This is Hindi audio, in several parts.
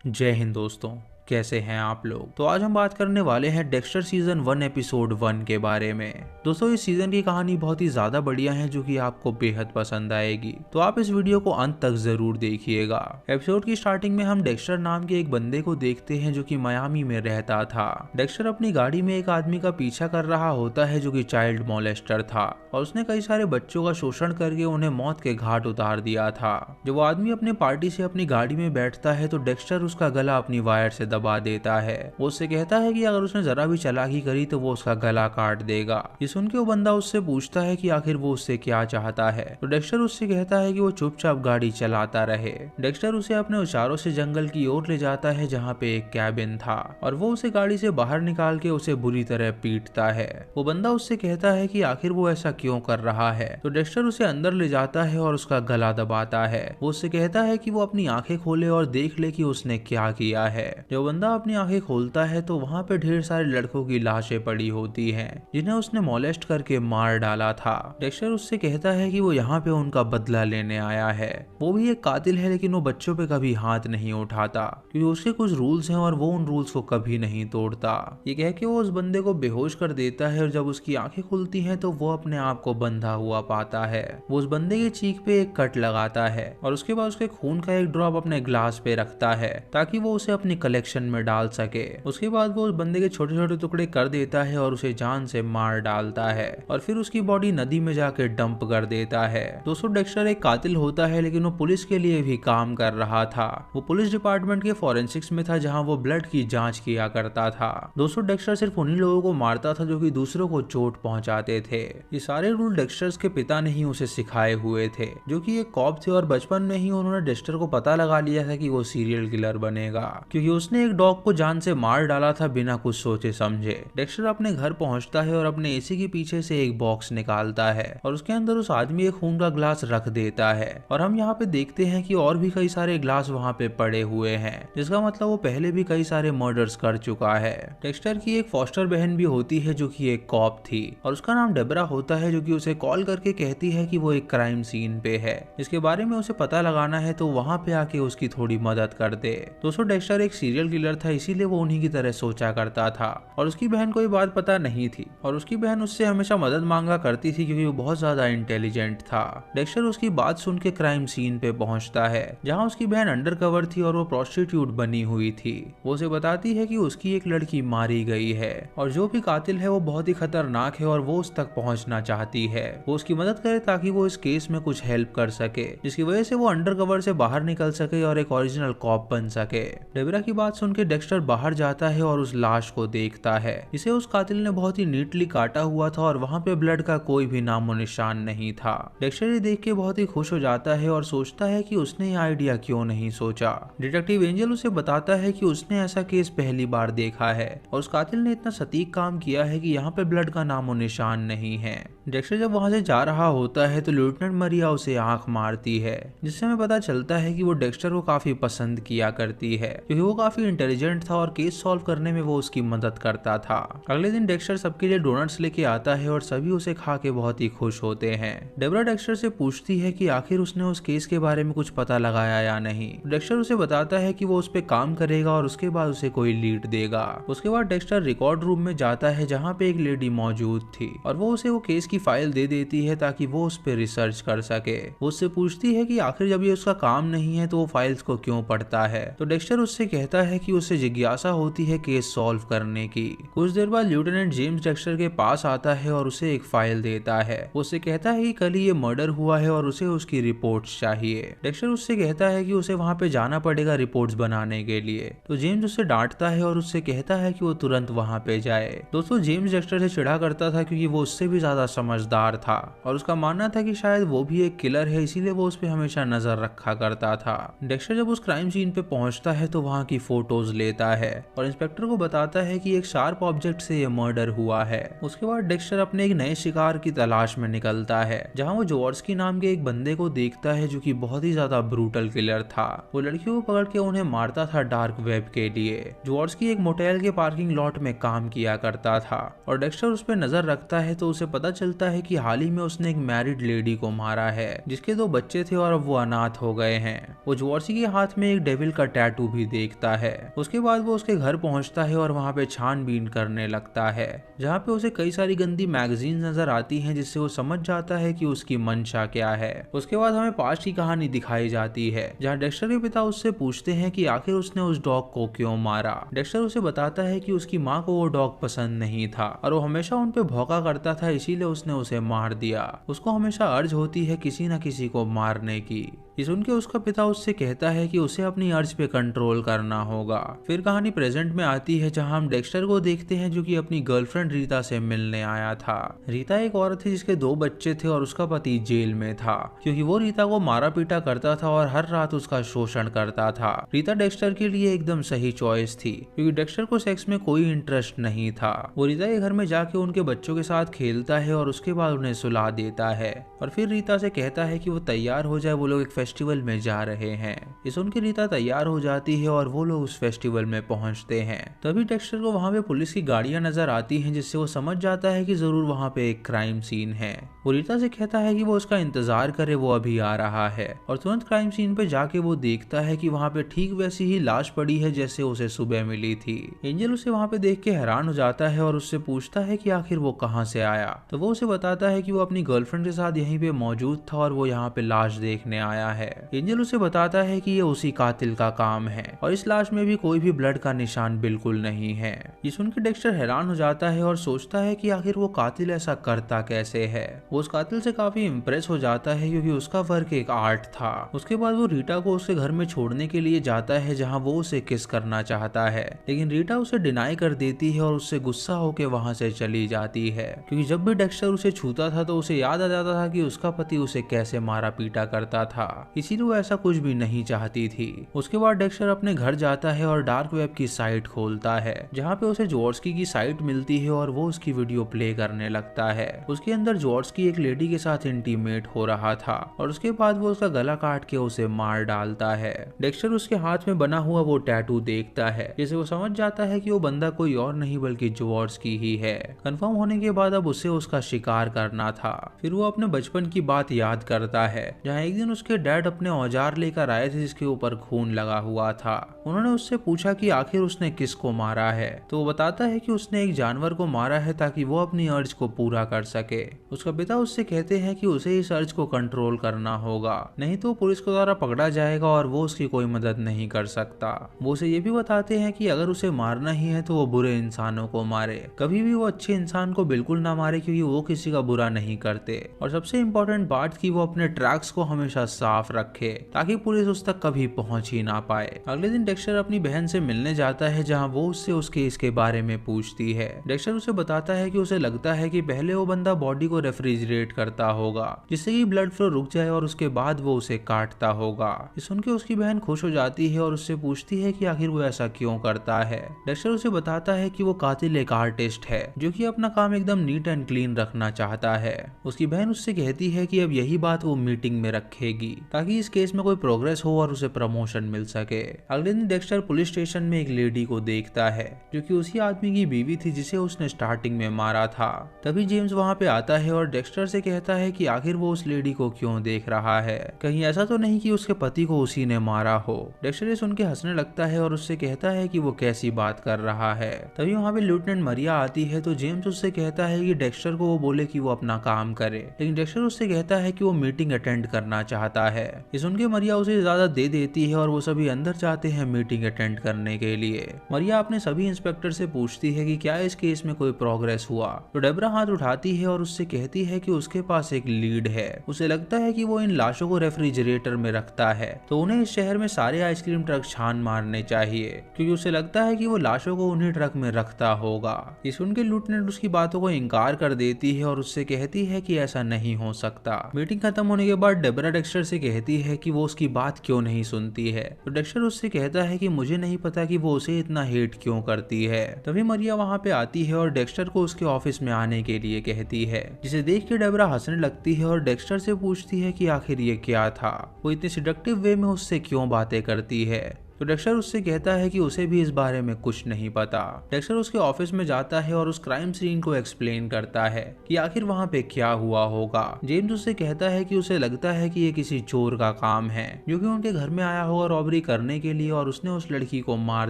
जय हिंद दोस्तों। कैसे हैं आप लोग। तो आज हम बात करने वाले हैं डेक्स्टर सीजन 1 एपिसोड 1 के बारे में। दोस्तों इस सीजन की कहानी बहुत ही ज्यादा बढ़िया है जो कि आपको बेहद पसंद आएगी, तो आप इस वीडियो को अंत तक जरूर देखिएगा। एपिसोड की स्टार्टिंग में हम डेक्स्टर नाम के एक बंदे को देखते हैं जो कि मियामी में रहता था। डेक्स्टर अपनी गाड़ी में एक आदमी का पीछा कर रहा होता है जो कि चाइल्ड मोलेस्टर था और उसने कई सारे बच्चों का शोषण करके उन्हें मौत के घाट उतार दिया था। जब वो आदमी अपने पार्टी से अपनी गाड़ी में बैठता है तो डेक्स्टर उसका गला अपनी वायर से दबा देता है। वो उससे कहता है कि अगर उसने जरा भी चालाकी करी तो वो उसका गला काट देगा। ये सुन के वो बंदा उससे पूछता है कि आखिर वो उससे क्या चाहता है, तो डेक्स्टर उससे कहता है कि वो चुपचाप गाड़ी चलाता रहे। डेक्स्टर उसे अपने इशारों से जंगल की ओर ले जाता है जहाँ पे एक कैबिन था और वो उसे गाड़ी से बाहर निकाल के उसे बुरी तरह पीटता है। वो बंदा उससे कहता है कि आखिर वो ऐसा क्यों कर रहा है, तो डेक्स्टर उसे अंदर ले जाता है और उसका गला दबाता है। वो उससे कहता है कि वो अपनी आंखें खोले और देख ले कि उसने क्या किया है। जब बंदा अपनी आंखें खोलता है तो वहाँ पे ढेर सारे लड़कों की लाशें पड़ी होती हैं जिन्हें उसने मोलेस्ट करके मार डाला था। डेक्स्टर उससे कहता है कि वो यहाँ पे उनका बदला लेने आया है। वो भी एक कातिल है लेकिन वो बच्चों पे कभी हाथ नहीं उठाता क्योंकि उसके कुछ रूल्स हैं और वो उन रूल्स को कभी नहीं तोड़ता। ये कह के वो उस बंदे को बेहोश कर देता है और जब उसकी आंखें खुलती हैं तो वो अपने आप को बंधा हुआ पाता है। वो उस बंदे की चीख पे एक कट लगाता है और उसके बाद उसके खून का एक ड्रॉप अपने ग्लास पे रखता है ताकि वो उसे अपनी कलेक्शन में डाल सके। उसके बाद वो उस बंदे के छोटे छोटे टुकड़े कर देता है और उसे जान से मार डालता है और फिर उसकी बॉडी नदी में जाके डंप कर देता है। दोस्तों डेक्स्टर एक कातिल होता है लेकिन वो पुलिस के लिए भी काम कर रहा था। वो पुलिस डिपार्टमेंट के फॉरेंसिक्स में था जहाँ वो ब्लड की जांच किया करता था। दोस्तों डेक्स्टर सिर्फ उन्हीं लोगों को मारता था जो कि दूसरों को चोट पहुंचाते थे। ये सारे रूल डेक्स्टर्स के पिता ने ही उसे सिखाए हुए थे जो कि एक कॉप थे और बचपन में ही उन्होंने डेक्स्टर को पता लगा लिया था कि वो सीरियल किलर बनेगा क्योंकि उसने एक डॉग को जान से मार डाला था बिना कुछ सोचे समझे। डेक्स्टर अपने घर पहुंचता है और अपने एसी के पीछे से एक बॉक्स निकालता है और उसके अंदर उस आदमी एक खून का ग्लास रख देता है और हम यहाँ पे देखते हैं कि और भी कई सारे ग्लास वहाँ पे पड़े हुए हैं, जिसका मतलब वो पहले भी कई सारे मर्डर्स कर चुका है। डेक्स्टर की एक फॉस्टर बहन भी होती है जो कि एक कॉप थी और उसका नाम डेबरा होता है जो कि उसे कॉल करके कहती है कि वो एक क्राइम सीन पे है जिसके बारे में उसे पता लगाना है, तो वहाँ पे आके उसकी थोड़ी मदद कर दे। दोस्तों डेक्स्टर एक सीरियल किलर था इसीलिए वो उन्हीं की तरह सोचा करता था और उसकी बहन को ये बात पता नहीं थी और उसकी बहन उससे हमेशा मदद मांगा करती थी क्योंकि वो बहुत ज्यादा इंटेलिजेंट था। डेक्स्टर उसकी बात सुन के क्राइम सीन पे पहुंचता है जहां उसकी बहन अंडर कवर थी और वो प्रोस्टिट्यूट बनी हुई थी। वो उसे बताती है कि उसकी एक लड़की मारी गई है और जो भी कातिल है वो बहुत ही खतरनाक है और वो उस तक पहुंचना चाहती है। वो उसकी मदद करे ताकि वो इस केस में कुछ हेल्प कर सके जिसकी वजह से वो अंडर कवर से बाहर निकल सके और एक ओरिजिनल कॉप बन सके। डेबरा की बात सुन के डेक्स्टर बाहर जाता है और उस लाश को देखता है जिसे उस कातिल ने बहुत ही नीटली काटा हुआ था और वहाँ पे ब्लड का कोई भी नामो निशान नहीं था। डेक्स्टर ये देख के बहुत ही खुश हो जाता है और सोचता है कि उसने ये आइडिया क्यों नहीं सोचा। डिटेक्टिव एंजल उसे बताता है कि उसने ऐसा केस पहली बार देखा है और उस कातिल ने इतना सटीक काम किया है कि यहाँ पे ब्लड का नामो निशान नहीं है। डेक्स्टर जब वहाँ से जा रहा होता है तो लेफ्टिनेंट मरिया उसे आंख मारती है जिससे हमें पता चलता है कि वो डेक्स्टर को काफी पसंद किया करती है क्योंकि वो काफी इंटेलिजेंट था और केस सॉल्व करने में वो उसकी मदद करता था। अगले दिन डेक्स्टर सबके लिए डोनट्स लेके आता है और सभी उसे खा के बहुत ही खुश होते हैं। डेबरा डेक्स्टर से पूछती है कि आखिर उसने उस केस के बारे में कुछ पता लगाया या नहीं। डेक्स्टर उसे बताता है कि वो उस पे काम करेगा और उसके बाद उसे कोई लीड देगा। उसके बाद डेक्स्टर रिकॉर्ड रूम में जाता है जहाँ पे एक लेडी मौजूद थी और वो उसे वो केस की फाइल दे देती है ताकि वो उस पे रिसर्च कर सके। वो उससे पूछती है कि आखिर जब ये उसका काम नहीं है तो वो फाइल्स को क्यों पढ़ता है, तो डेक्स्टर उससे कहता है कि उसे जिज्ञासा होती है केस सॉल्व करने की। कुछ देर बाद लेफ्टिनेंट जेम्स डेक्स्टर के पास आता है और उसे एक फाइल देता है। वो उससे कहता है कि कल ही ये मर्डर हुआ है और उसे उसकी रिपोर्ट्स चाहिए। डेक्स्टर उससे कहता है कि उसे वहाँ पे जाना पड़ेगा रिपोर्ट्स बनाने के लिए, तो जेम्स उसे डांटता है और उससे कहता है कि वो तुरंत वहाँ पे जाए। दोस्तों जेम्स डेक्स्टर से चिढ़ा करता था क्योंकि वो उससे भी ज्यादा समझदार था और उसका मानना था कि शायद वो भी एक किलर है इसीलिए वो उस पे हमेशा नजर रखा करता था। डेक्स्टर जब उस क्राइम सीन पे पहुंचता है तो वहाँ की फोटोज लेता है और इंस्पेक्टर को बताता है कि एक शार्प ऑब्जेक्ट से ये मर्डर हुआ है। उसके बाद डेक्स्टर अपने एक नए शिकार की तलाश में निकलता है, जहाँ वो जॉर्स्की नाम के एक बंदे को देखता है जो कि बहुत ही ज्यादा ब्रूटल किलर था। वो लड़कियों को पकड़ के उन्हें मारता था डार्क वेब के लिए। जॉर्स्की एक मोटेल के पार्किंग लॉट में काम किया करता था और डेक्स्टर उस पर नजर रखता है तो उसे पता चलता है कि हाल ही में उसने एक मैरिड लेडी को मारा है जिसके 2 बच्चे थे और अब वो अनाथ हो गए हैं। वो जॉर्स्की के हाथ में एक डेविल का टैटू भी देखता है। उसके बाद वो उसके घर पहुंचता है और वहाँ पे छानबीन करने लगता है, जहाँ पे उसे कई सारी गंदी मैगजीन नजर आती हैं, जिससे वो समझ जाता है कि उसकी मंशा क्या है। उसके बाद हमें पास्ट की कहानी दिखाई जाती है, जहाँ डेक्स्टर के पिता उससे पूछते हैं कि आखिर उसने उस डॉग को क्यों मारा। डेक्स्टर उसे बताता है कि उसकी माँ को वो डॉग पसंद नहीं था और वो हमेशा उन पे भौंका करता था, इसीलिए उसने उसे मार दिया। उसको हमेशा अर्ज होती है किसी न किसी को मारने की। ये सुन के उसका पिता उससे कहता है कि उसे अपनी अर्ज पे कंट्रोल करना होगा। फिर कहानी प्रेजेंट में आती है, जहां हम डेक्स्टर को देखते हैं जो कि अपनी गर्लफ्रेंड रीता से मिलने आया था। रीता एक औरत थी जिसके 2 बच्चे थे और उसका पति जेल में था क्योंकि वो रीता को मारा पीटा करता था और हर रात उसका शोषण करता था। रीता डेक्स्टर के लिए एकदम सही चॉइस थी क्योंकि डेक्स्टर को सेक्स में कोई इंटरेस्ट नहीं था। वो रीता के घर में जाके उनके बच्चों के साथ खेलता है और उसके बाद उन्हें सुला देता है और फिर रीता से कहता है कि वो तैयार हो जाए, वो लोग एक फेस्टिवल में जा रहे हैं। ये सुन के रीता तैयार हो जाती है और वो लोग उस फेस्टिवल में पहुंचते हैं। तभी डेक्स्टर को वहां पे पुलिस की गाड़ियां नजर आती हैं, जिससे वो समझ जाता है कि जरूर वहां पे एक क्राइम सीन है। वो रीता से कहता है कि वो उसका इंतजार करे, वो अभी आ रहा है और तुरंत क्राइम सीन पे जाके वो देखता है कि वहां पे ठीक वैसी ही लाश पड़ी है जैसे उसे सुबह मिली थी। एंजल उसे वहां पे देख के हैरान हो जाता है और उससे पूछता है कि आखिर वो कहाँ से आया। तो वो उसे बताता है कि वो अपनी गर्लफ्रेंड के साथ यहीं पे मौजूद था और वो यहाँ पे लाश देखने आया है। एंजल उसे बताता है कि ये उसी कातिल का काम है और इस लाश में भी कोई भी ब्लड का निशान बिल्कुल नहीं है। ये सुनकर डेक्स्टर हैरान हो जाता है और सोचता है कि आखिर वो कातिल ऐसा करता कैसे है। वो उस कातिल से काफी इम्प्रेस हो जाता है क्योंकि उसका वर्क एक आर्ट था। उसके बाद वो रीटा को उसके घर में छोड़ने के लिए जाता है, जहाँ वो उसे किस करना चाहता है, लेकिन रीटा उसे डिनाई कर देती है और उससे गुस्सा होकर वहां से चली जाती है क्योंकि जब भी डेक्स्टर उसे छूता था तो उसे याद आ जाता था कि उसका पति उसे कैसे मारा पीटा करता था, इसीलिए वो ऐसा कुछ भी नहीं चाहती थी। उसके बाद डेक्स्टर अपने घर जाता है और डार्क वेब की साइट खोलता है, जहाँ पे उसे जॉर्स्की की साइट मिलती है और वो उसकी वीडियो प्ले करने लगता है। उसके अंदर जॉर्स्की एक लेडी के साथ इंटीमेट हो रहा था और उसके बाद वो उसका गला काट के उसे मार डालता है। डेक्स्टर उसके हाथ में बना हुआ वो टैटू देखता है, जिसे वो समझ जाता है कि वो बंदा कोई और नहीं बल्कि जॉर्स्की ही है। कंफर्म होने के बाद अब उसे उसका शिकार करना था। फिर वो अपने बचपन की बात याद करता है, जहाँ एक दिन उसके डैड अपने औजार लेकर आए थे जिसके ऊपर खून लगा हुआ था। उन्होंने उससे पूछा कि आखिर उसने किसको मारा है, तो वो बताता है कि उसने एक जानवर को मारा है ताकि वो अपनी अर्ज को पूरा कर सके। उसका पिता उससे कहते हैं कि उसे इस अर्ज को कंट्रोल करना होगा, नहीं तो पुलिस के द्वारा पकड़ा जाएगा और वो उसकी कोई मदद नहीं कर सकता। वो उसे ये भी बताते हैं कि अगर उसे मारना ही है तो वो बुरे इंसानों को मारे, कभी भी वो अच्छे इंसान को बिल्कुल ना मारे क्योंकि वो किसी का बुरा नहीं करते। और सबसे इम्पोर्टेंट बात कि वो अपने ट्रैक्स को हमेशा साफ रखे ताकि पुलिस उस तक कभी पहुंच ही ना पाए। अगले दिन डेक्स्टर अपनी बहन से मिलने जाता है, जहां वो उससे उस केस के बारे में पूछती है। डेक्स्टर उसे बताता है कि उसे लगता है कि पहले वो बंदा बॉडी को रेफ्रिजरेट करता होगा जिससे कि ब्लड फ्लो रुक जाए और उसके बाद वो उसे काटता होगा। ये सुन के उसकी बहन खुश हो जाती है और उससे पूछती है कि आखिर वो ऐसा क्यों करता है। डेक्स्टर उसे बताता है कि वो कातिल एक आर्टिस्ट है जो कि अपना काम एकदम नीट एंड क्लीन रखना चाहता है। उसकी बहन उससे कहती है कि अब यही बात वो मीटिंग में रखेगी ताकि इस केस में कोई प्रोग्रेस हो और उसे प्रमोशन मिल सके। अगले दिन डेक्स्टर पुलिस स्टेशन में एक लेडी को देखता है जो कि उसी आदमी की बीवी थी जिसे उसने स्टार्टिंग में मारा था। तभी जेम्स वहां पे आता है और डेक्स्टर से कहता है कि आखिर वो उस लेडी को क्यों देख रहा है, कहीं ऐसा तो नहीं कि उसके पति को उसी ने मारा हो। डेक्स्टर ये सुन के हंसने लगता है और उससे कहता है कि वो कैसी बात कर रहा है। तभी वहां पे लेफ्टिनेंट मरिया आती है तो जेम्स उससे कहता है कि डेक्स्टर को वो बोले कि वो अपना काम करे, लेकिन डेक्स्टर उससे कहता है कि वो मीटिंग अटेंड करना चाहता है। ये सुन के मरिया उसे इजाजत दे देती है और वो सभी अंदर जाते हैं मीटिंग अटेंड करने के लिए। मरिया अपने सभी इंस्पेक्टर से पूछती है कि क्या इस केस में कोई प्रोग्रेस हुआ, तो डेब्रा हाथ उठाती है और उससे कहती है कि उसके पास एक लीड है। उसे लगता है कि वो इन लाशों को रेफ्रिजरेटर में रखता है तो उन्हें इस शहर में सारे आइसक्रीम ट्रक छान मारने चाहिए क्योंकि उसे लगता है कि वो लाशों को उन्हीं ट्रक में रखता होगा। ये सुन के लेफ्टिनेंट उसकी बातों को इनकार कर देती है और उससे कहती है कि ऐसा नहीं हो सकता। मीटिंग खत्म होने के बाद डेब्रा डेक्स्टर से कहती है कि वो उसकी बात क्यों नहीं सुनती है। तो डेक्स्टर उससे कहता है कि मुझे नहीं पता कि वो उसे इतना हेट क्यों करती है। तभी मरिया वहाँ पे आती है और डेक्स्टर को उसके ऑफिस में आने के लिए कहती है, जिसे देख के डेबरा हंसने लगती है और डेक्स्टर से पूछती है कि आखिर ये क्या था, वो इतने सिडक्टिव वे में उससे क्यों बातें करती है। तो डेक्स्टर उससे कहता है कि उसे भी इस बारे में कुछ नहीं पता। डेक्स्टर उसके ऑफिस में जाता है और उस क्राइम सीन को एक्सप्लेन करता है कि आखिर वहाँ पे क्या हुआ होगा। जेम्स उससे कहता है कि उसे लगता है कि ये किसी चोर का काम है जो कि उनके घर में आया होगा रॉबरी करने के लिए और उसने उस लड़की को मार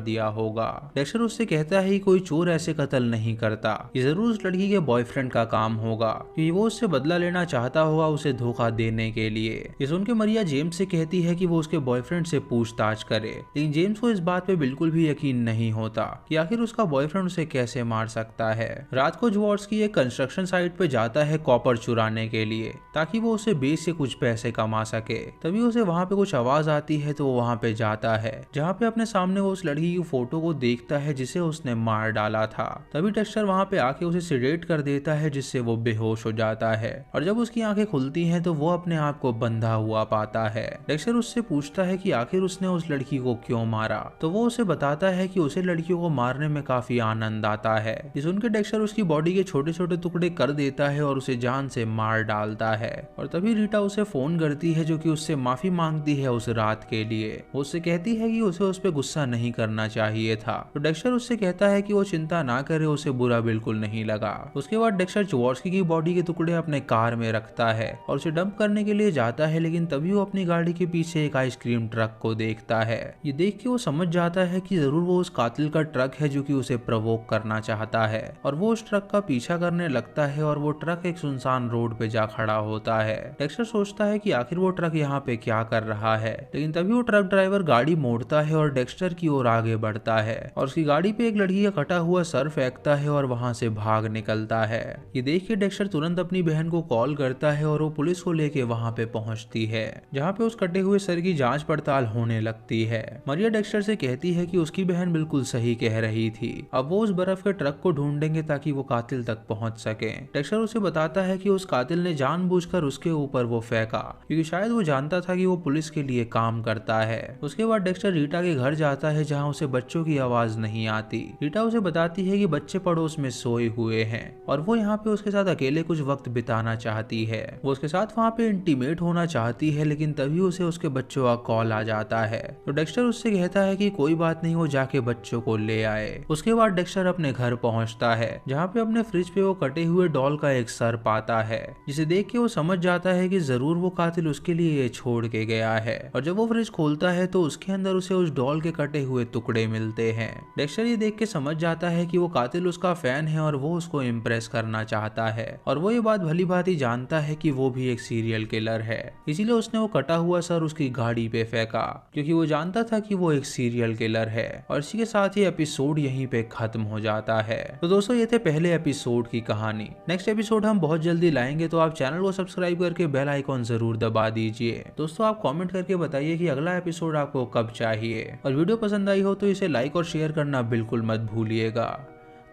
दिया होगा। डेक्स्टर उससे कहता है कि कोई चोर ऐसे कत्ल नहीं करता, ये जरूर उस लड़की के बॉयफ्रेंड का काम होगा क्योंकि वो उससे बदला लेना चाहता होगा उसे धोखा देने के लिए। ये सुनकर मरिया जेम्स से कहती है कि वो उसके बॉयफ्रेंड से पूछताछ करे, लेकिन जेम्स को इस बात पे बिल्कुल भी यकीन नहीं होता कि आखिर उसका बॉयफ्रेंड उसे कैसे मार सकता है। रात को जवार्स्की एक कंस्ट्रक्शन साइट पे जाता है कॉपर चुराने के लिए ताकि वो उसे बेच से कुछ पैसे कमा सके। तभी उसे वहाँ पे कुछ आवाज आती है तो वो वहाँ पे जाता है जहाँ पे अपने सामने वो उस लड़की की फोटो को देखता है जिसे उसने मार डाला था। तभी डेक्स्टर वहाँ पे आके उसे सिडेट कर देता है जिससे वो बेहोश हो जाता है और जब उसकी आंखें खुलती हैं तो वो अपने आप को बंधा हुआ पाता है। डेक्स्टर उससे पूछता है कि आखिर उसने उस लड़की को क्यों मारा, तो वो उसे बताता है कि उसे लड़कियों को मारने में काफी आनंद आता है। ये सुनकर डेक्स्टर उसकी बॉडी के छोटे छोटे टुकड़े कर देता है और उसे जान से मार डालता है। और तभी रीटा उसे फोन करती है जो कि उससे माफी मांगती है उस रात के लिए। वो उससे कहती है कि उसे उस पर गुस्सा नहीं करना चाहिए था। तो डेक्स्टर उससे कहता है कि वो चिंता ना करे, उसे बुरा बिल्कुल नहीं लगा। उसके बाद डेक्स्टर जवार्स्की की बॉडी के टुकड़े अपने कार में रखता है और उसे डंप करने के लिए जाता है, लेकिन तभी वो अपनी गाड़ी के पीछे एक आइसक्रीम ट्रक को देखता है। ये देख के वो समझ जाता है कि जरूर वो उस कातिल का ट्रक है जो कि उसे प्रवोक करना चाहता है और वो उस ट्रक का पीछा करने लगता है और वो ट्रक एक सुनसान रोड पे जा खड़ा होता है। डेक्स्टर सोचता है कि आखिर वो ट्रक यहाँ पे क्या कर रहा है, लेकिन तभी वो ट्रक ड्राइवर गाड़ी मोड़ता है और डेक्स्टर की ओर आगे बढ़ता है और उसकी गाड़ी पे एक लड़की का कटा हुआ सर फेंकता है और वहां से भाग निकलता है। ये देख के डेक्स्टर तुरंत अपनी बहन को कॉल करता है और वो पुलिस को लेके वहां पे पहुंचती है जहाँ पे उस कटे हुए सर की जांच पड़ताल होने लगती है। मरिया डेक्स्टर से कहती है कि उसकी बहन बिल्कुल सही कह रही थी, अब वो उस बर्फ के ट्रक को ढूंढेंगे ताकि वो कातिल तक पहुंच सके। डेक्स्टर उसे बताता है कि उस कातिल ने जानबूझकर उसके ऊपर वो फेंका क्योंकि शायद वो जानता था कि वो पुलिस के लिए काम करता है। उसके बाद डेक्स्टर रीटा के घर जाता है जहाँ उसे बच्चों की आवाज नहीं आती। रीटा उसे बताती है कि बच्चे पड़ोस में सोए हुए हैं और वो यहाँ पे उसके साथ अकेले कुछ वक्त बिताना चाहती है। वो उसके साथ वहाँ पे इंटीमेट होना चाहती है, लेकिन तभी उसे उसके बच्चों का कॉल आ जाता है। तो डेक्स्टर उससे कहता है कि कोई बात नहीं, वो जाके बच्चों को ले आए। उसके बाद डेक्स्टर अपने घर पहुंचता है जहाँ पे अपने फ्रिज पे वो कटे हुए डॉल का एक सर पाता है, जिसे देख के वो समझ जाता है कि जरूर वो कातिल उसके लिए ये छोड़ के गया है। और जब वो फ्रिज खोलता है तो उसके अंदर उसे उस डॉल के कटे हुए टुकड़े मिलते हैं। डेक्स्टर ये देख के समझ जाता है कि वो कातिल उसका फैन है और वो उसको इम्प्रेस करना चाहता है और वो ये बात भली भांति जानता है कि वो भी एक सीरियल किलर है, इसीलिए उसने वो कटा हुआ सर उसकी गाड़ी पे फेंका क्योंकि वो जानता था कि वो एक सीरियल किलर है। और इसी के साथ ये एपिसोड यहीं पे खत्म हो जाता है। तो दोस्तों ये थे पहले एपिसोड की कहानी। नेक्स्ट एपिसोड हम बहुत जल्दी लाएंगे, तो आप चैनल को सब्सक्राइब करके बेल आइकॉन जरूर दबा दीजिए। दोस्तों आप कमेंट करके बताइए कि अगला एपिसोड आपको कब चाहिए, और वीडियो पसंद आई हो तो इसे लाइक और शेयर करना बिल्कुल मत भूलिएगा।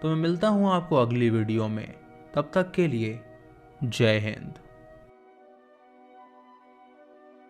तो मैं मिलता हूँ आपको अगली वीडियो में, तब तक के लिए जय हिंद।